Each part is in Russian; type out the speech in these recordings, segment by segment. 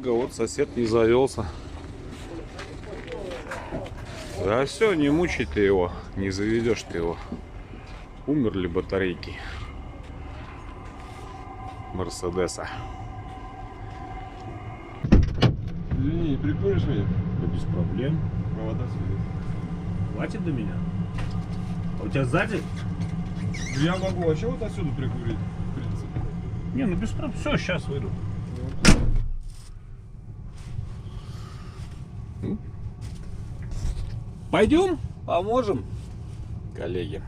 Благо, вот сосед не завелся. Да все, не мучай ты его, не заведешь ты его. Умерли батарейки Мерседеса. Извини, не прикуришь меня? Да без проблем. Провода свели. Хватит до меня? А у тебя сзади? Я могу вообще вот отсюда прикурить, в принципе. Не, ну без проблем. Все, сейчас выйду. Пойдем, поможем, коллеги.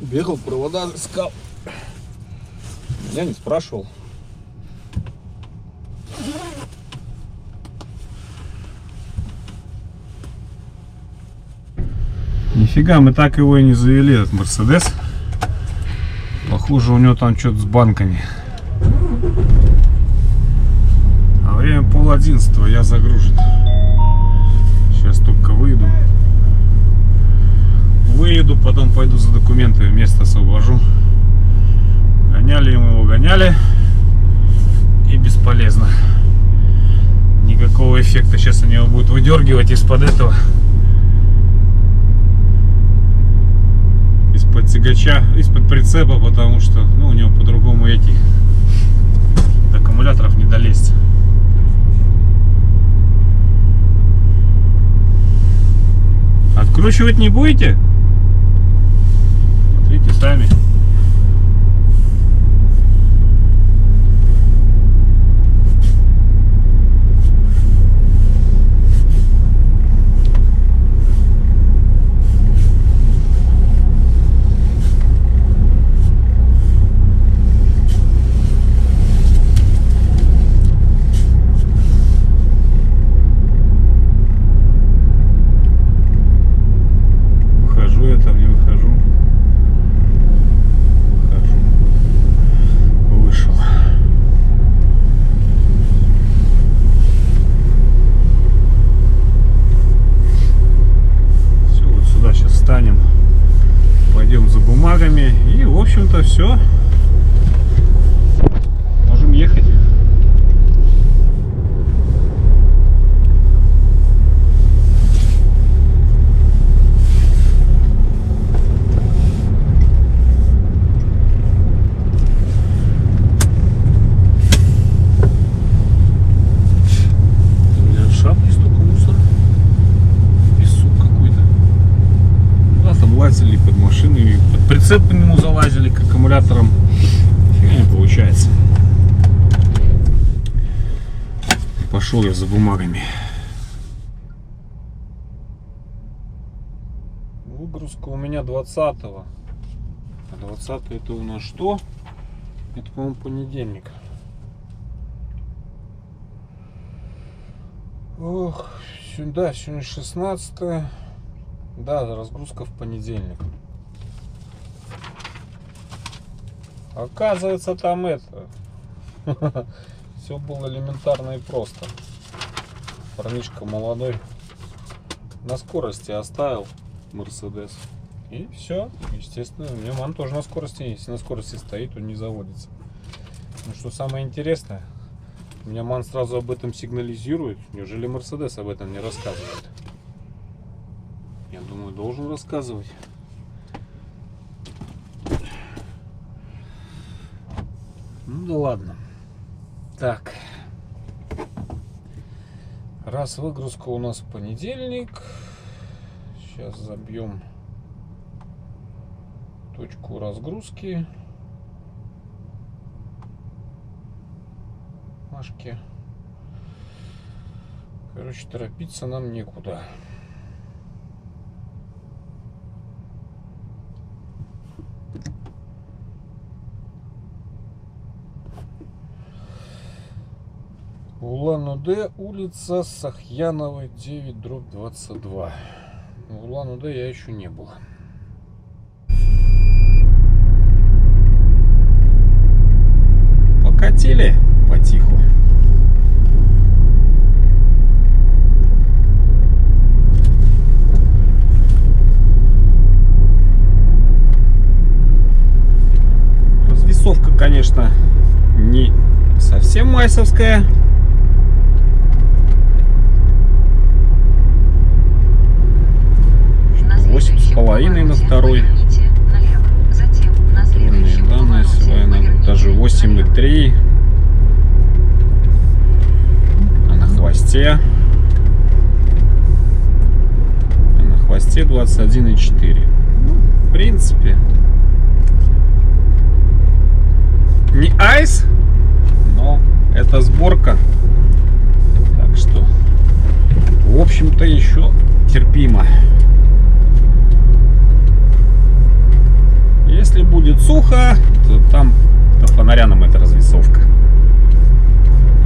Бегал, провода искал. Я не спрашивал. Нифига, мы так его и не завели, этот Мерседес. Похоже, у него там что-то с банками. А время 10:30, я загружен. Сейчас только выйду. Выеду, потом пойду за документами, место освобожу. Гоняли его, гоняли. И бесполезно. Никакого эффекта сейчас они его будут выдергивать из-под этого. Из-под тягача, из-под прицепа, потому что, ну, у него по-другому этих аккумуляторов не долезть. Откручивать не будете? Смотрите сами. Пойдем за бумагами и, в общем-то, все. Можем ехать. У меня в шапке столько мусора. Песок какой-то. Да, там лазили под машиной, под прицеп по нему залазили к аккумуляторам. Фигня не получается. Пошел я за бумагами. Выгрузка у меня 20-го. А 20 это у нас что? Это, по-моему, понедельник. Ох, да, сегодня 16-е. Да, разгрузка в понедельник. Оказывается, там это. Все было элементарно и просто. Парнишка молодой на скорости оставил Мерседес. И все. Естественно, у меня ман тоже на скорости. Если на скорости стоит, он не заводится. Ну что самое интересное, у меня ман сразу об этом сигнализирует. Неужели Мерседес об этом не рассказывает? Я думаю, должен рассказывать. Ну да ладно. Так. Раз выгрузка у нас в понедельник. Сейчас забьем точку разгрузки. Машки. Короче, торопиться нам некуда. Улан-Удэ, улица Сахьяновой, 9/22. В Улан-Удэ я еще не был. Покатили потиху. конечно, не совсем майсовская. Восемь с половиной на второй. Данные сегодня даже 8,3. А на хвосте 21,4. В принципе, не айс, но это сборка. Так что, в общем-то, еще терпимо. Если будет сухо, то там до фонаря нам это развесовка.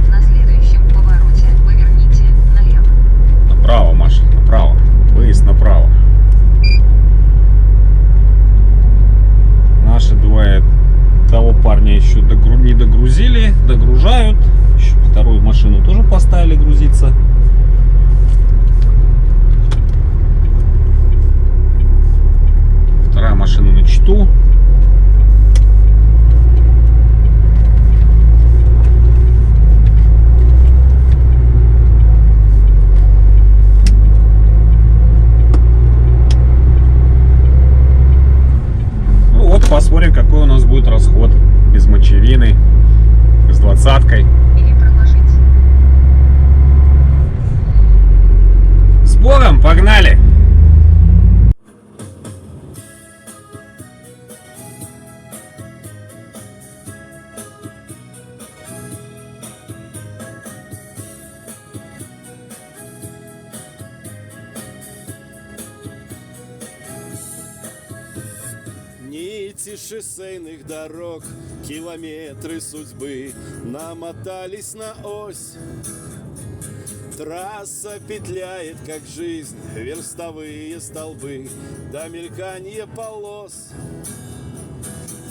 На следующем повороте поверните налево. Направо, Маша, направо. Выезд направо. Наши двое того парня еще не догрузили, догружают. Еще вторую машину тоже поставили грузиться. Вторая машина на чту. Посмотрим, какой у нас будет расход без мочевины, с 20-кой. Или проложить. С Богом, погнали! Нити шоссейных дорог, километры судьбы намотались на ось. Трасса петляет, как жизнь, верстовые столбы до мельканья полос.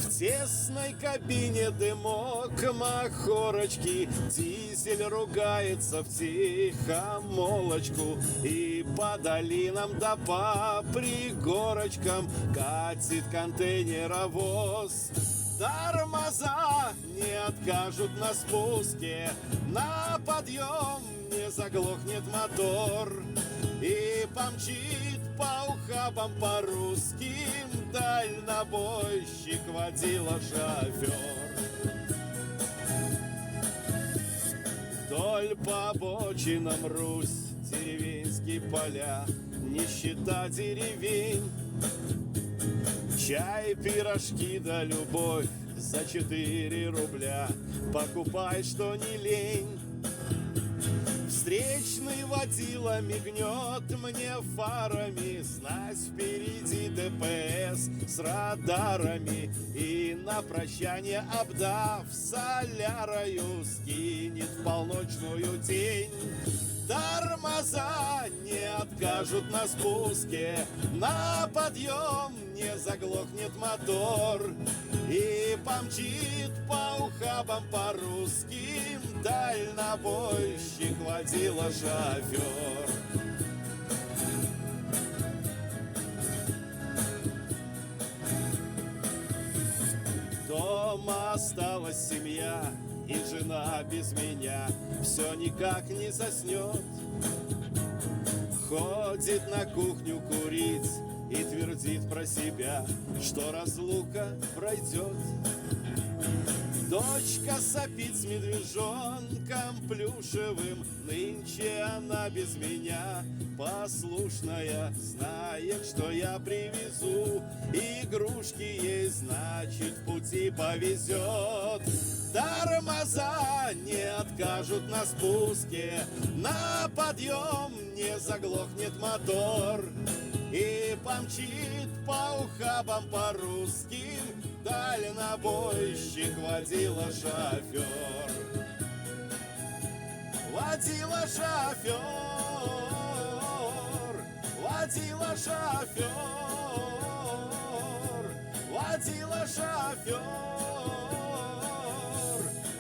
В тесной кабине дымок махорочки, дизель ругается в тихомолочку. И по долинам да по пригорочкам катит контейнеровоз. Тормоза не откажут на спуске, на подъем не заглохнет мотор. И помчит по ухабам по русским дальнобойщик, водила шофер. Вдоль по обочинам Русь, деревенские поля, нищета деревень. Чай, пирожки да любовь за 4 рубля, покупай, что не лень. Встречный водила мигнет мне фарами, знать впереди ДПС с радарами. И на прощание, обдав солярою, скинет в полночную тень. Тормоза не откажут на спуске, на подъем не заглохнет мотор. И помчит по ухабам по русским дальнобойщик, водила шофер. Дома осталась семья, и жена без меня все никак не заснет. Ходит на кухню курить и твердит про себя, что разлука пройдет. Дочка сопит с медвежонком плюшевым, нынче она без меня послушная, знает, что я привезу игрушки ей, значит, в пути повезет. Тормоза не откажут на спуске, на подъем не заглохнет мотор. И помчит по ухабам по русским дальнобойщик, водила шофер. Водила шофер, водила шофер, водила шофер,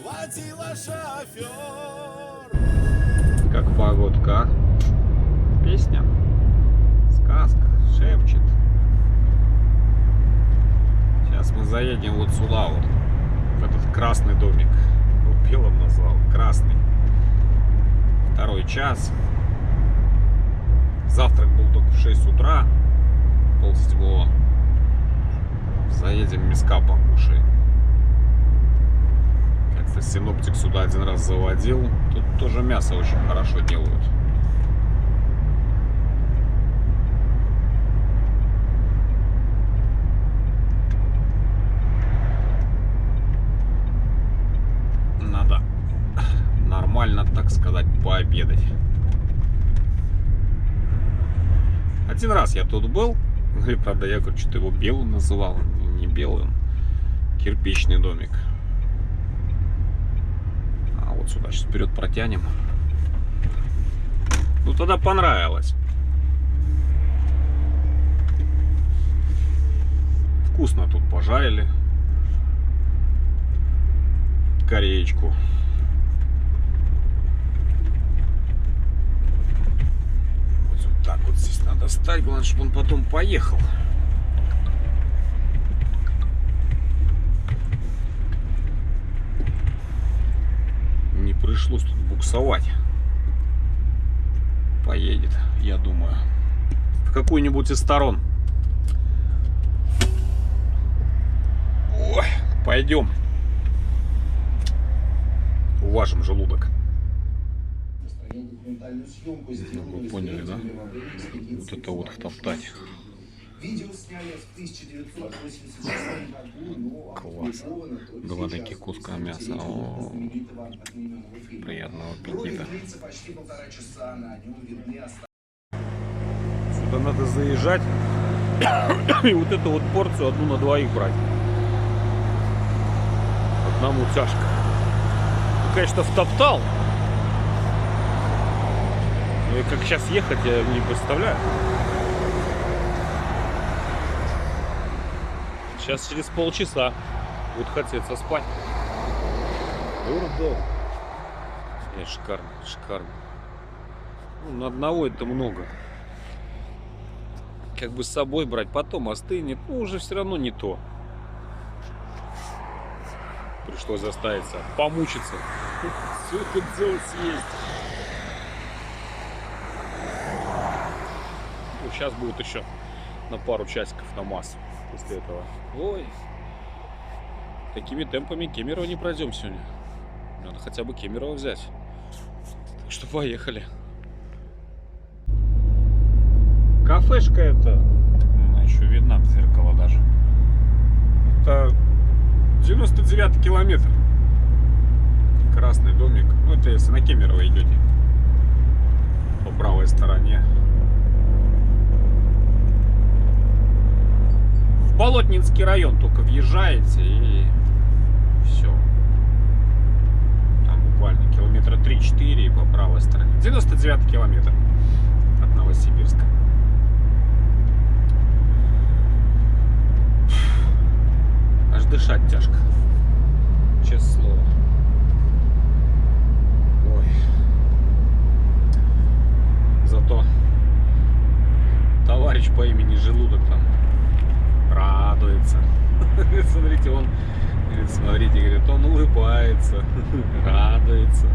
водила шофер. Как погодка. Песня. Сказка. Шепчет. Сейчас мы заедем вот сюда вот. этот красный домик. Его белым назвал. Красный. 2 час. Завтрак был только в 6 утра. 6:30. Заедем миска покушаем. Как-то синоптик сюда 1 раз заводил. Тут тоже мясо очень хорошо делают. Надо нормально, так сказать, пообедать. 1 раз я тут был. И, правда, я говорю, что-то его белым называл. Не белым. Кирпичный домик. А вот сюда сейчас вперед протянем. Ну, тогда понравилось. Вкусно тут пожарили. Кореечку. Вот так вот здесь надо стать. Главное, чтобы он потом поехал. Не пришлось тут буксовать. Поедет, я думаю. В какую-нибудь из сторон. Ой, пойдем. Уважим желудок. Ну, вы поняли, да? Вот это вот втоптать. Класс. 2 таких куска мяса. О, приятного аппетита. Сюда надо заезжать и вот эту вот порцию 1 на 2 брать. Одному тяжко. Конечно, втоптал. Но и как сейчас ехать, я не представляю. Сейчас через полчаса будет хотеться спать. Дурдом. Нет, шикарно, шикарно. Ну, на одного это много. Как бы с собой брать, потом остынет. Ну, уже все равно не то. Пришлось заставиться помучиться. Все это дело съесть. Ну, сейчас будет еще на пару часиков на массу после этого. Ой, такими темпами Кемерово не пройдем сегодня. Надо хотя бы Кемерово взять. Так что поехали. Кафешка это, она еще видна в зеркало даже. Это 99-й километр. Красный домик. Ну, это если на Кемерово идете. По правой стороне. В Болотнинский район только въезжаете и все. Там буквально километра 3-4 по правой стороне. 99-й километр от Новосибирска. Аж дышать тяжко. Честное слово. Ой. Зато товарищ по имени Желудок там радуется. Смотрите, он говорит, смотрите, говорит, он улыбается, радуется.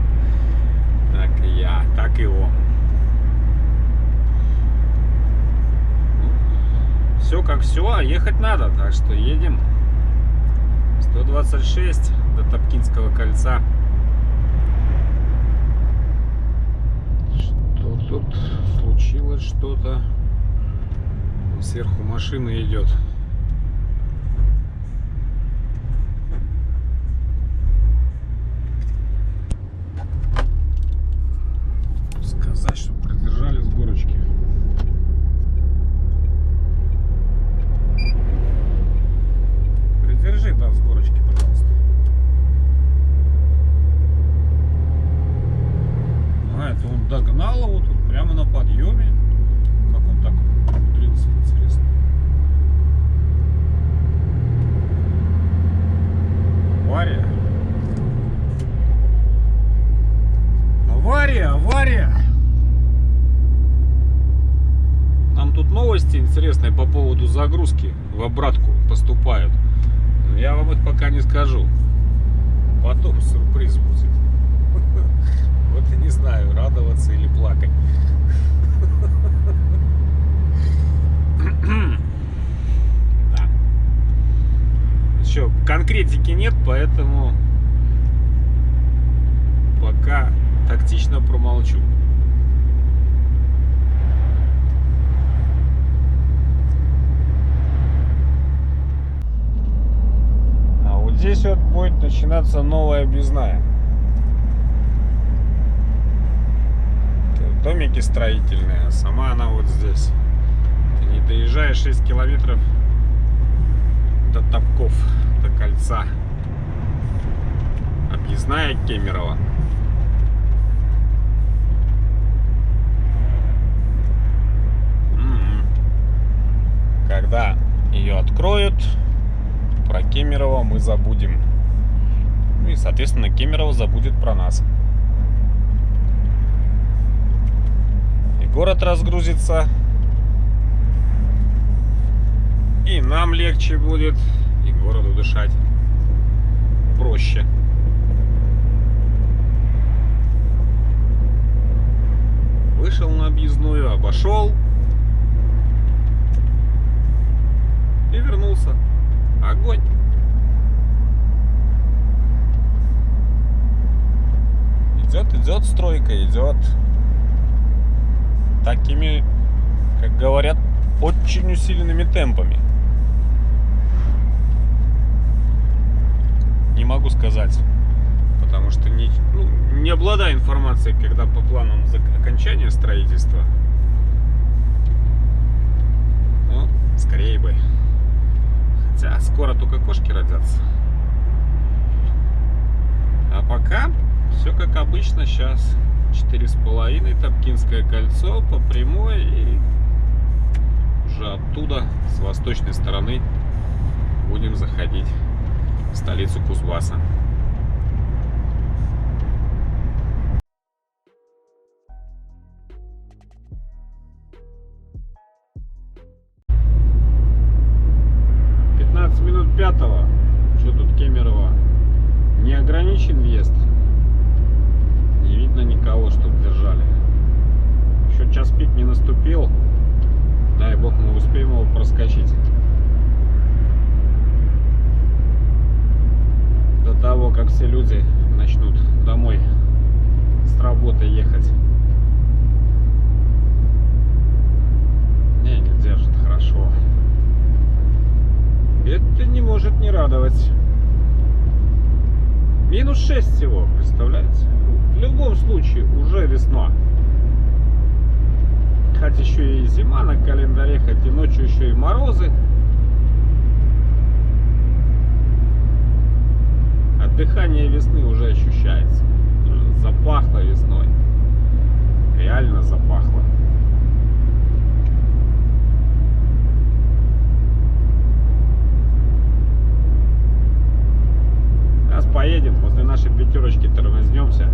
Так и я, так и он. Все как все, а ехать надо, так что едем. 126 до Топкинского кольца. Что тут случилось, что-то? Сверху машина идет. Сказать, что продержали с горочки. Придержи там с горочки, пожалуйста. А, это он догнал его тут прямо на подъеме. Как он так умудрился, интересно. Авария. Авария, авария. Нам тут новости интересные по поводу загрузки в обратку поступают. Но я вам их пока не скажу. потом сюрприз будет. Вот и не знаю, радоваться или плакать. Да. Еще конкретики нет, поэтому пока тактично промолчу. А вот здесь вот будет начинаться новая объездная. Домики строительные, а сама она вот здесь. Ты не доезжаешь 6 километров до Топков, до кольца. Объездная Кемерово. Когда ее откроют, про Кемерово мы забудем. Ну и, соответственно, Кемерово забудет про нас. И город разгрузится. И нам легче будет, и городу дышать проще. Вышел на объездную, обошел и вернулся. Огонь. Идет стройка, идет такими, как говорят, очень усиленными темпами. Не могу сказать, потому что не обладаю информацией, когда по планам окончания строительства. Ну, скорее бы. Хотя скоро только кошки родятся. А пока все как обычно. Сейчас 4,5, Топкинское кольцо по прямой, и уже оттуда, с восточной стороны, будем заходить в столицу Кузбасса. Минут 5-го. Что тут Кемерово? Не ограничен въезд. Не видно никого, чтоб держали. Еще час пик не наступил. Дай бог, мы успеем его проскочить до того, как все люди начнут домой с работы ехать. Не держит хорошо. Это не может не радовать. Минус 6 всего, представляете? В любом случае, уже весна. Хоть еще и зима на календаре, хоть и ночью еще и морозы. А дыхание весны уже ощущается. Запахло весной. Реально запахло. Сейчас поедем, после нашей пятерочки тормознемся.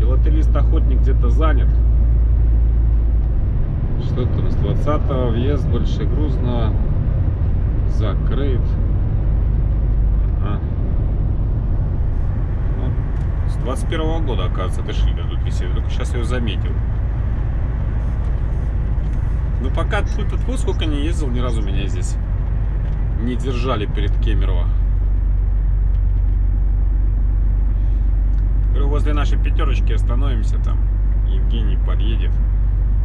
Филателист-охотник где-то занят. Что там, с 20-го въезд большегрузного закрыт. Ага. Ну, с 21-го года, оказывается, эта шильда тут висит. Только сейчас ее заметил. Ну пока тут сколько не ездил, ни разу меня здесь не держали перед Кемерово. Возле нашей пятерочки остановимся, там Евгений подъедет.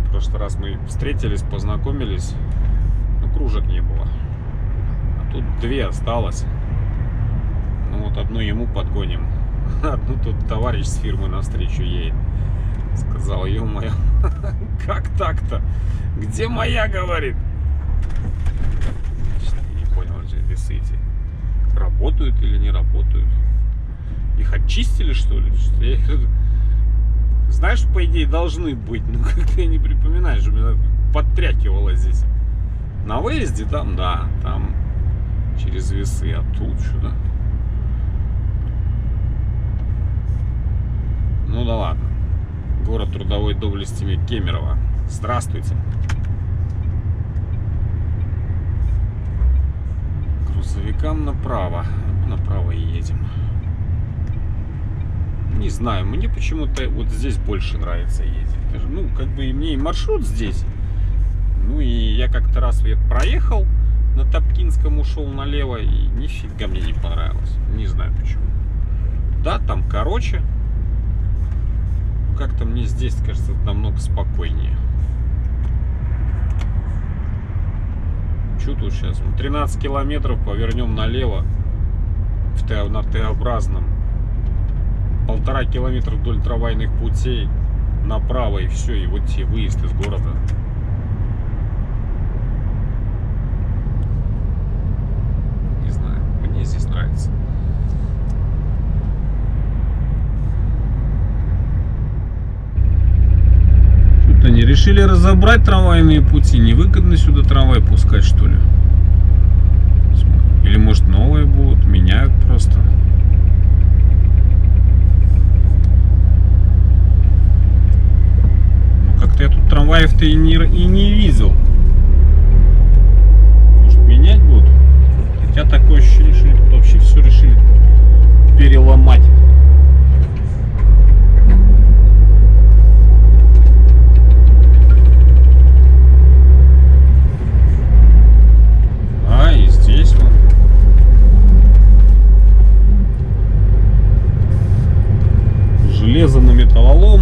В прошлый раз мы встретились, познакомились, но кружек не было. А тут 2 осталось. Ну вот одну ему подгоним. Одну тут товарищ с фирмы навстречу едет. Сказал: ё-моё, как так-то? Где моя, говорит? Не понял, весы эти работают или не работают. Их очистили, что ли? Знаешь, по идее, должны быть. Но как-то я не припоминаю, что меня подтрякивало здесь. На выезде там, да, там через весы, а тут сюда. Ну да ладно. Город трудовой доблестями Кемерово. Здравствуйте. Грузовикам направо. Направо и едем. Не знаю, мне почему-то вот здесь больше нравится ездить. Даже, ну, как бы и мне и маршрут здесь. Ну и я как-то раз проехал на Топкинском, ушел налево, и нифига мне не понравилось. Не знаю почему. Да, там короче. Но как-то мне здесь, кажется, намного спокойнее. Что тут сейчас? 13 километров, повернем налево на Т-образном. 1,5 километра вдоль трамвайных путей направо, и все, и вот тебе выезд из города. Не знаю, мне здесь нравится. Что-то они решили разобрать трамвайные пути. Невыгодно сюда трамвай пускать, что ли? Или может новые будут, меняют просто. Как-то я тут трамваев-то и не видел. Может, менять будут? Хотя такое ощущение, что они тут вообще все решили переломать. А, и здесь вот. Железо на металлолом.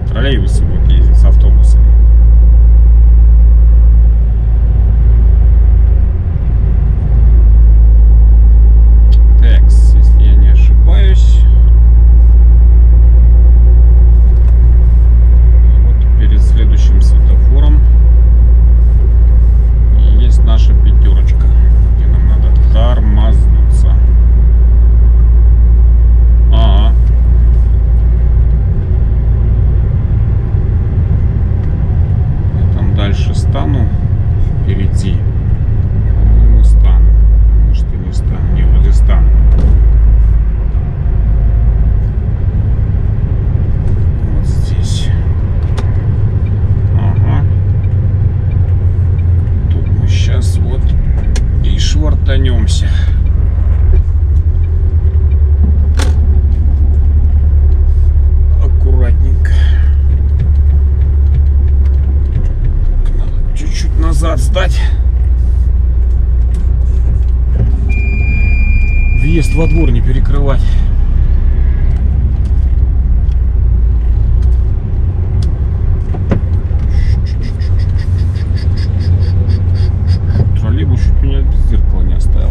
Троллейбусы будут ездить с автобусами. Так, если я не ошибаюсь, вот перед следующим светофором есть наша пятерочка, где нам надо тормознуться. Ага. Дальше стану впереди. По-моему, стану. Может, и не стану. Не, вроде стану. Вот здесь. Ага. Тут мы сейчас вот и швартанемся. Аккуратненько. Чуть назад сдать. Въезд во двор не перекрывать. Троллейбус чуть меня без зеркала не оставил.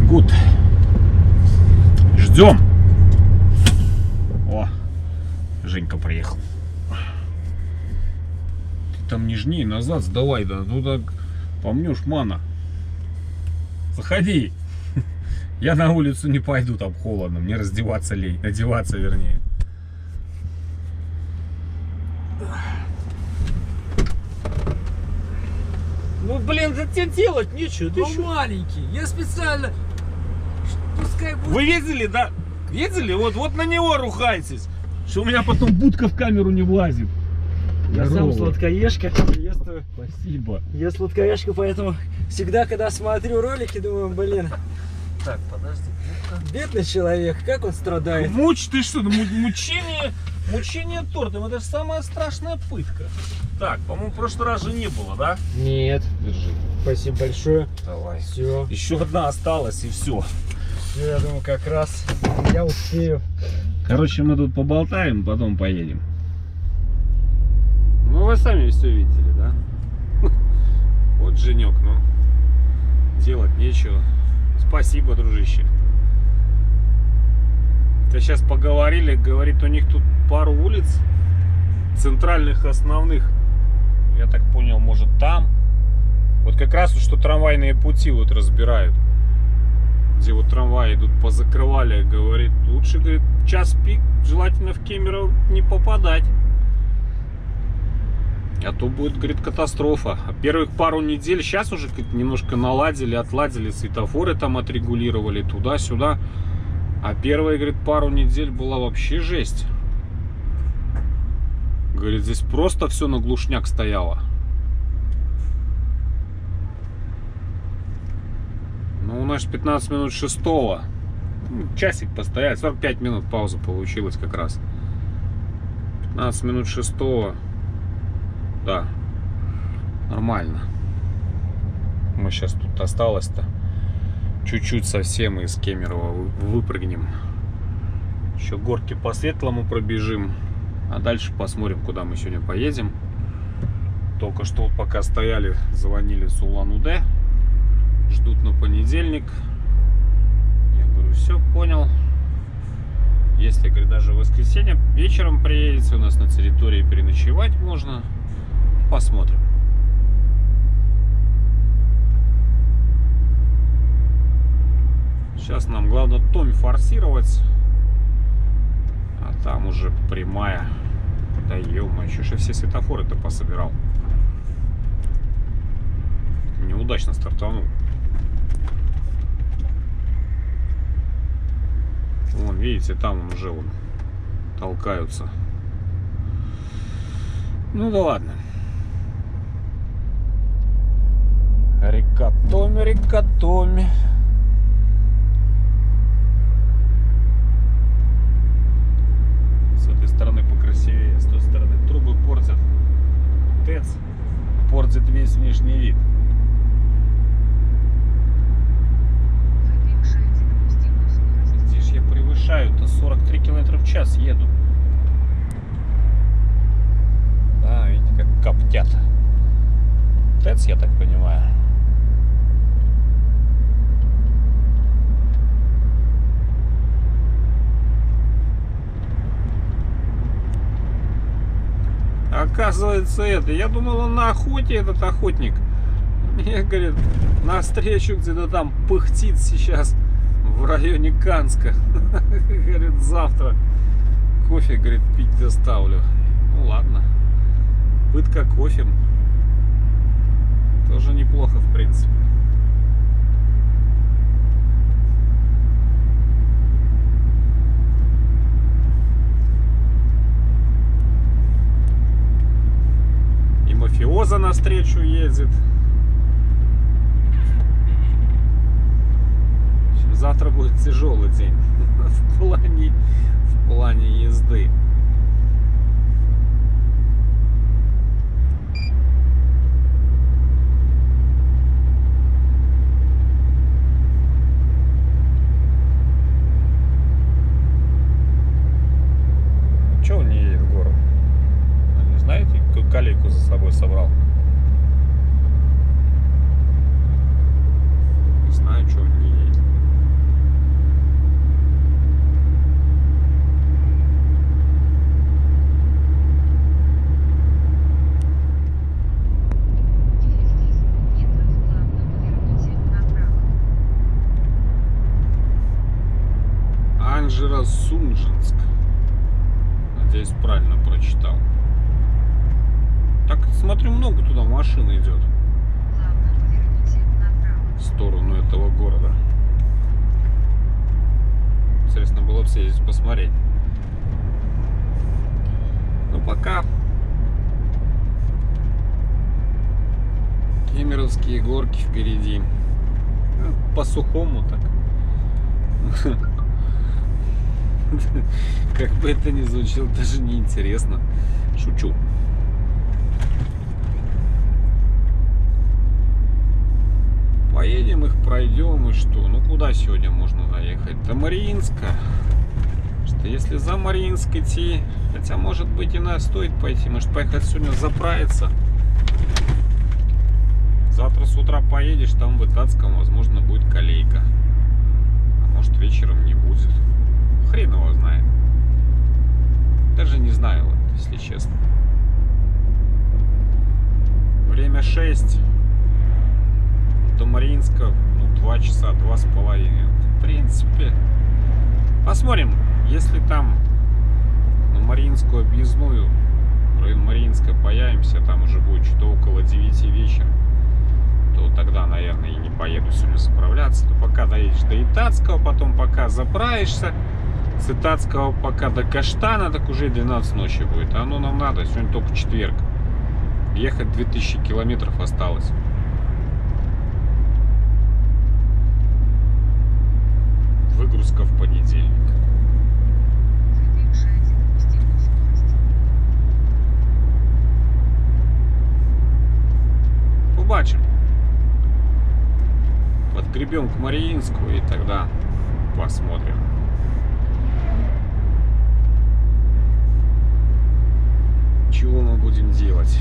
Гуд. Ждем. Женька приехал. Ты там нежнее назад сдавай, да ну так помнешь, мана. Заходи. Я на улицу не пойду, там холодно, мне раздеваться лень, одеваться вернее. Ну блин, да тебе делать нечего, ты Ну маленький, я специально. Пускай будет. Вы видели, да? Видели? Вот на него рухайтесь. Что у меня потом будка в камеру не влазит. Я сам Здорово. сладкоежка. Приветствую. Спасибо. Я сладкоежка, поэтому всегда, когда смотрю ролики, думаю, блин, Так, подожди. бедный человек, как он страдает. Ты что, мучение тортом, это же самая страшная пытка. Так, по-моему, в прошлый раз же не было, да? Нет, Держи. спасибо большое. Давай. Все, Еще одна осталась и все. я думаю, как раз я успею. Короче, мы тут поболтаем, потом поедем. Ну, вы сами все видели, да? Вот Женек, ну, делать нечего. Спасибо, дружище. То сейчас поговорили, говорит, у них тут пару улиц центральных, основных. Я так понял, может там. Вот как раз вот что трамвайные пути вот разбирают. Где вот трамваи идут, позакрывали, говорит, лучше, говорит, в час пик желательно в Кемерово не попадать. А то будет, говорит, катастрофа. А первых пару недель, сейчас уже немножко наладили, отладили, светофоры там отрегулировали туда-сюда. А первые, говорит, пару недель была вообще жесть. Говорит, здесь просто все на глушняк стояло. Ну, у нас 15 минут 6-го. Часик постоять, 45 минут пауза получилась как раз. 15 минут 6-го. Да, нормально. Мы сейчас тут осталось-то чуть-чуть совсем из Кемерово выпрыгнем. Еще горки по Светлому пробежим. А дальше посмотрим, куда мы сегодня поедем. Только что вот пока стояли, звонили с Улан-Удэ. Ждут на понедельник. Я говорю, все, понял. Если, говорит, даже в воскресенье вечером приедете, у нас на территории переночевать можно. Посмотрим. Сейчас нам главное Томь форсировать. А там уже прямая. Да ё-моё, чё ж я все светофоры-то пособирал. Неудачно стартанул. Вон, видите, там уже вон толкаются. Ну да ладно. Река Томи, река Томи. С этой стороны покрасивее, с той стороны трубы портят. ТЭЦ портит весь внешний вид. Где ж я превышаю-то? 43 км в час еду. Да, видите, как коптят. ТЭЦ, я так понимаю. Оказывается, это. Я думал, он на охоте, этот охотник. Мне, говорит, навстречу где-то там пыхтит сейчас в районе Канска. Говорит, завтра кофе, говорит, пить доставлю. Ну ладно. Пытка кофе. Тоже неплохо, в принципе. Мафиоза навстречу ездит. Завтра будет тяжелый день в плане езды. Чего он не едет в город? Не знаете, какую колейку за собой собрал? Не знаю, что он не едет. Анжеро-Сунжинск. Надеюсь, правильно прочитал. Так, смотрю, много туда машин идет. В сторону этого города. Интересно было бы съездить посмотреть. Но пока Кемеровские горки впереди. По сухому так. Как бы это ни звучало, даже не интересно. Шучу. Поедем их, пройдем и что? Ну куда сегодня можно доехать? До Мариинска. Что если за Мариинск идти, хотя может быть и стоит пойти, может поехать сегодня заправиться. Завтра с утра поедешь, там в Итатском, возможно, будет колейка. А может вечером не будет. Хрен его знает. Даже не знаю, вот, если честно. Время 6. До Мариинска 2 часа, 2,5. В принципе, посмотрим, если там на Мариинскую объездную, в район Мариинска появимся, там уже будет что-то около 9 вечера, то тогда, наверное, и не поеду сегодня заправляться. То пока доедешь до Итатского, потом пока заправишься, Цитатского пока до Каштана, так уже 12 ночи будет. А оно нам надо, сегодня только четверг. Ехать 2000 километров осталось. Выгрузка в понедельник. Завершайте допустимую скорость. Побачим. Подгребем к Мариинску и тогда посмотрим. Чего мы будем делать?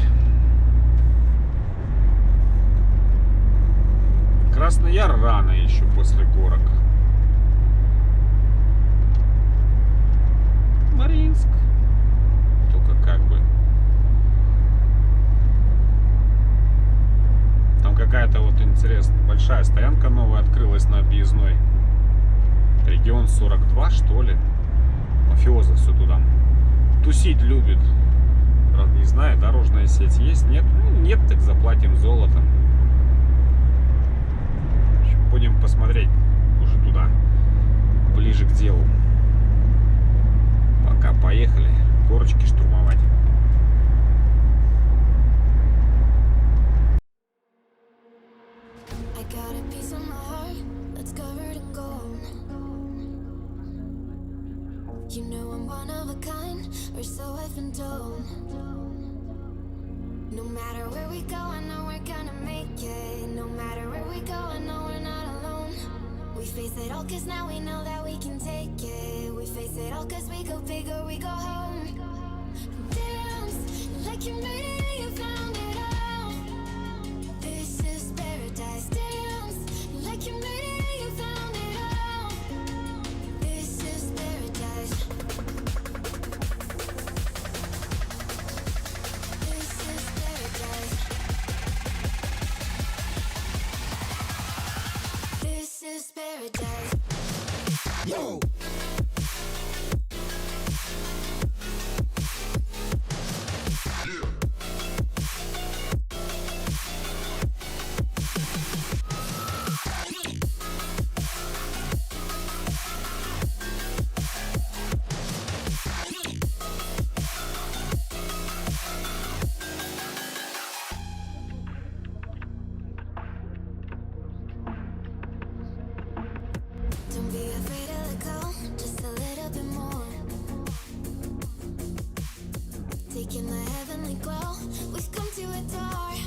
Красный Яр рано еще после горок. Мариинск. Только как бы. Там какая-то вот интересная большая стоянка новая открылась на объездной. Регион 42, что ли? Мафиозы все туда. Тусить любит. Правда, не знаю, дорожная сеть есть, нет? Ну, нет, так заплатим золотом. Будем посмотреть уже туда, ближе к делу. Пока поехали горочки штурмовать. I got a piece of my heart that's covered in gold. You know I'm one of a kind, or so I've been told. No matter where we go, I know we're gonna make it. No matter where we go, I know we're not alone. We face it all cause now we know that we can take it. We face it all cause we go big or we go home. Dance like you made it and you found it all. This is paradise. Dance like you made it and you found it all. This is paradise. This is paradise. This is paradise. Yo. Don't be afraid to let go, just a little bit more. Taking the heavenly glow, we've come to adore.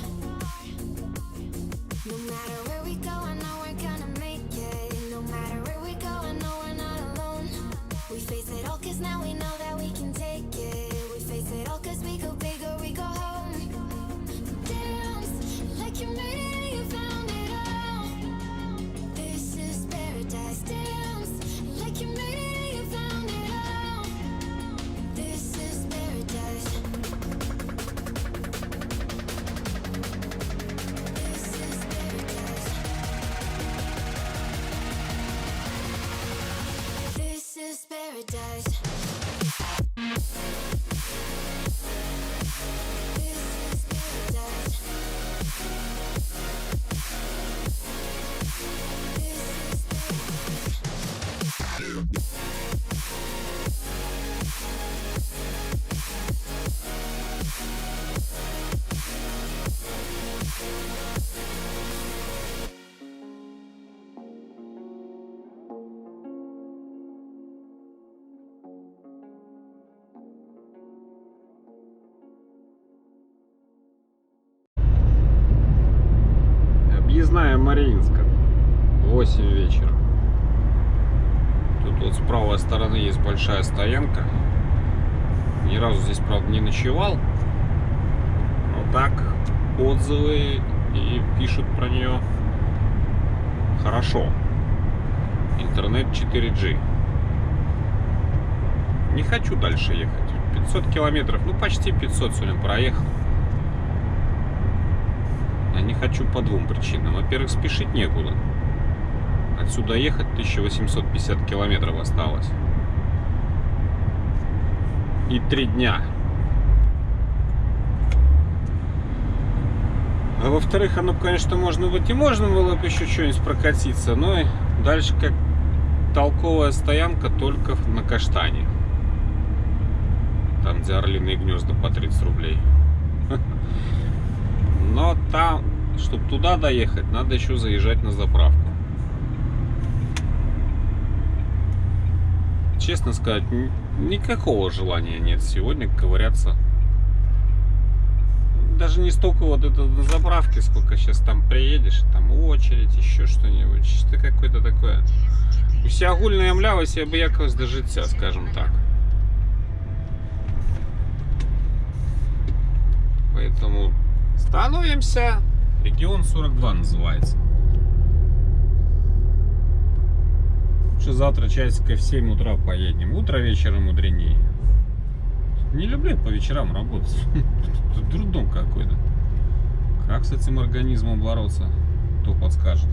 No matter where we go, I know we're gonna make it. No matter where we go, I know we're not alone. We face it all cause now we know that we can take it. We face it all cause we go big or we go home. Dance like you made it and you found it all. This is paradise. Dance like you made it and you found it all. This is paradise. This is paradise. This is paradise. Объездная Мариинска. 8 вечера. Тут вот с правой стороны есть большая стоянка. Ни разу здесь, правда, не ночевал. Но так, отзывы и пишут про нее хорошо. Интернет 4G. Не хочу дальше ехать. 500 километров, ну почти 500 сегодня проехал. Я не хочу по двум причинам. Во-первых, спешить некуда. Отсюда ехать 1850 километров осталось. И 3 дня. А во-вторых, оно, конечно, можно быть и можно было бы еще что-нибудь прокатиться, но и дальше как толковая стоянка только на Каштане. Там, где орлиные гнезда по 30 рублей. Но там, чтобы туда доехать, надо еще заезжать на заправку. Честно сказать, никакого желания нет сегодня ковыряться. Даже не столько вот это на заправке, сколько сейчас там приедешь, там очередь, еще что-нибудь. Что какое-то такое. Усягульная млява себе боялась до життя, скажем так. Поэтому становимся. Регион 42 называется. Лучше завтра часиков в 7 утра поедем. Утро вечером мудренее. Не люблю по вечерам работать. Тут дурдом какой-то. Как с этим организмом бороться? Кто подскажет?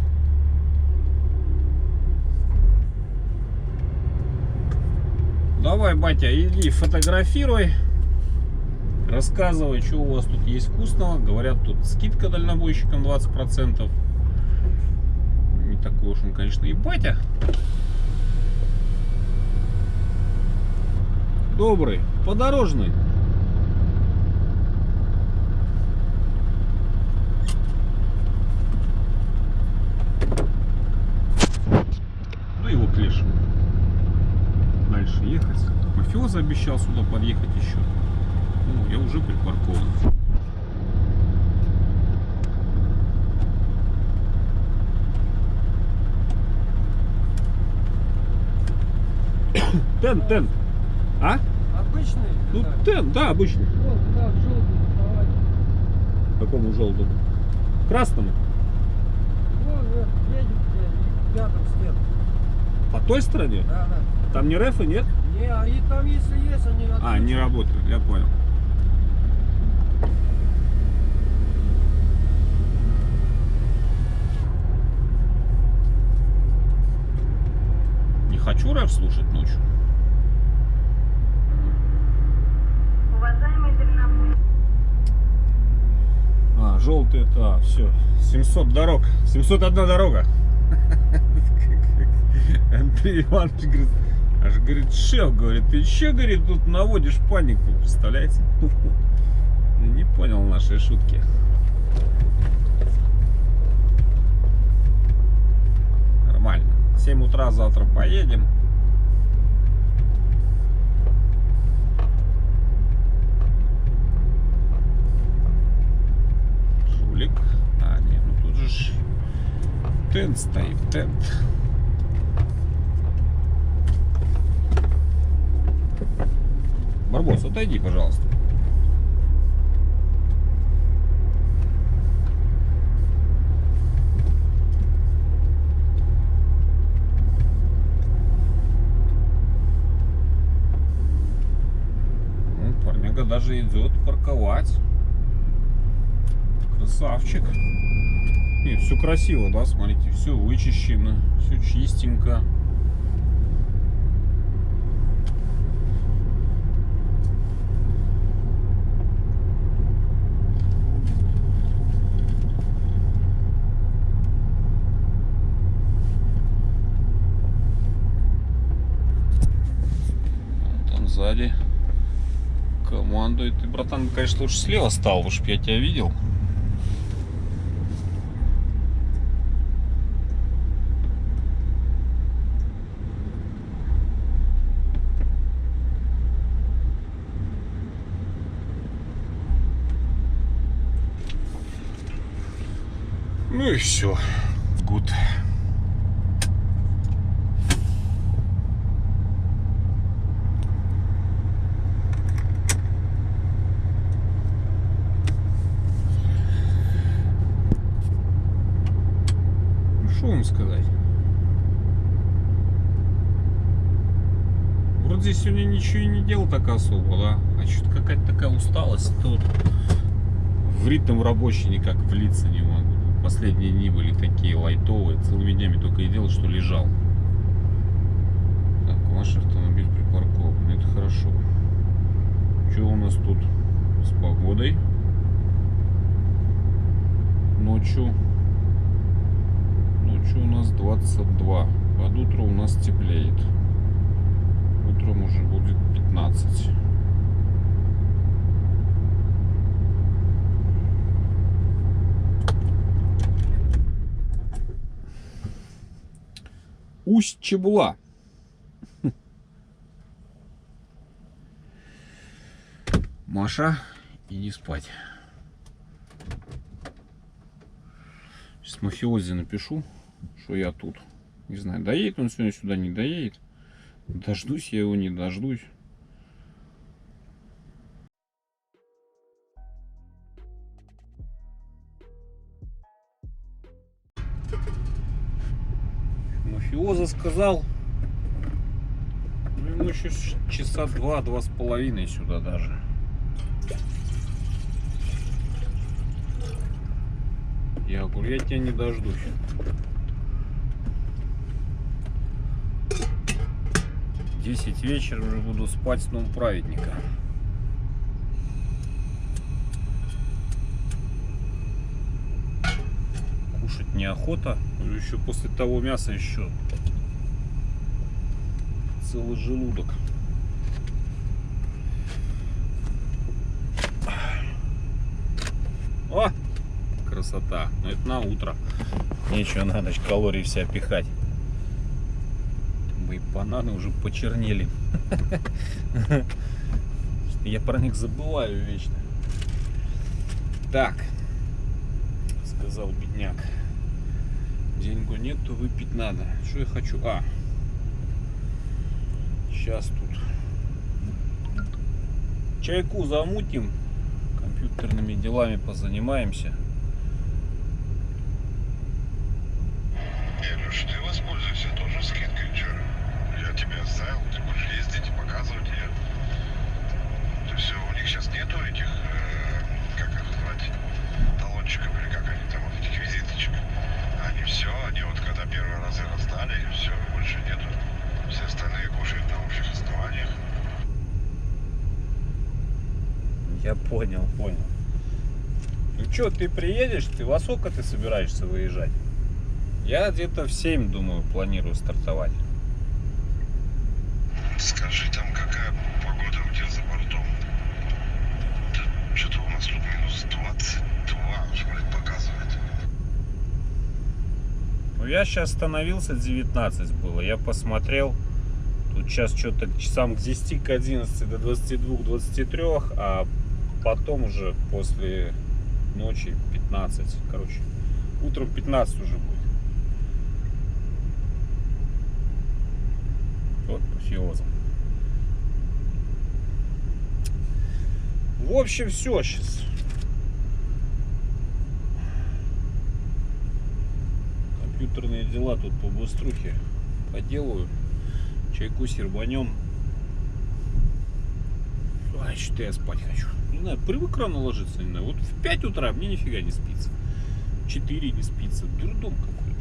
Давай, батя, иди фотографируй. Рассказывай, что у вас тут есть вкусного. Говорят, тут скидка дальнобойщикам 20%. Не такой уж он, конечно, и батя. Добрый, подорожный. Ну его клеш. Дальше ехать. Мафиоз обещал сюда подъехать еще. Ну, я уже припаркован. Тент. А? Обычный? Ну, тент, да, обычный. Вот, да, желтый, давай. Какому желтому? Красному. Вот, едет рядом с тем. По той стороне? Да. Там не рефы, нет? Не, а и там если есть, они А, не работают, я понял. Не хочу реф слушать ночью. Уважаемый дальнобойщик. А, желтый это, все. 700 дорог. 701 дорога. Андрей Иванович говорит, аж говорит, шеф, говорит, ты че, говорит, тут наводишь панику, представляете? Я не понял нашей шутки. Нормально. В 7 утра завтра поедем. Жулик. А, нет, ну тут же ж тент стоит, тент. Барбос, отойди, пожалуйста. Ну, парняга даже идет парковать. Красавчик. Нет, все красиво, да, смотрите, все вычищено, все чистенько. Сзади командует. Ты, братан, конечно, лучше слева стал, уж я тебя видел. Ну и все. Good. Что вам сказать? Вроде здесь сегодня ничего и не делал так особо, да? А что-то какая-то такая усталость. Тут в ритм рабочий никак влиться не могу. Последние дни были такие лайтовые. Целыми днями только и делал, что лежал. Так, ваш автомобиль припаркован. Это хорошо. Что у нас тут с погодой? Ночью у нас 22 по Под утро у нас теплеет. Утром уже будет 15. Усть-Чебула. Маша, иди спать. Сейчас мафиози напишу, что я тут. Не знаю, доедет он сегодня сюда, не доедет. Дождусь я его, не дождусь. Мафиоза сказал, ну ему еще часа 2-2,5 сюда даже. Я говорю, я тебя не дождусь. 10 вечера уже буду спать сном праведника. Кушать неохота. Еще после того мяса еще целый желудок. О! Красота. Но это на утро. Нечего на ночь калорий вся пихать. Мои бананы уже почернели. Я про них забываю вечно. Так, сказал бедняк. Деньгу нету, выпить надо. Что я хочу? Сейчас тут чайку замутим, компьютерными делами позанимаемся. Илюш, ты воспользуйся тоже скидкой вчера. Я тебе оставил, ты будешь ездить и показывать ее. Ты все, у них сейчас нету этих, как их назвать, талончиков или как они там, вот этих визиточек. Они все, они вот когда первый раз их раздали, все, больше нету. Все остальные кушают на общих основаниях. Я понял. Ну что, ты приедешь? Ты во сколько ты собираешься выезжать? Я где-то в 7, думаю, планирую стартовать. Скажи, там какая погода у тебя за бортом? Что-то у нас тут минус 22, смотри, показывает. Ну, я сейчас остановился, 19 было. Я посмотрел. Тут сейчас что-то часам к 10, к 11, до 22, 23, а потом уже после ночи 15. Короче, утром 15 уже будет. Вот мафиоза. В общем, все сейчас. Компьютерные дела тут по быструхе поделаю. Чайку сербанем. Ай, что-то я спать хочу. Не знаю, привык рано ложиться, не знаю. Вот в 5 утра мне нифига не спится. В 4 не спится. Дурдом какой-то.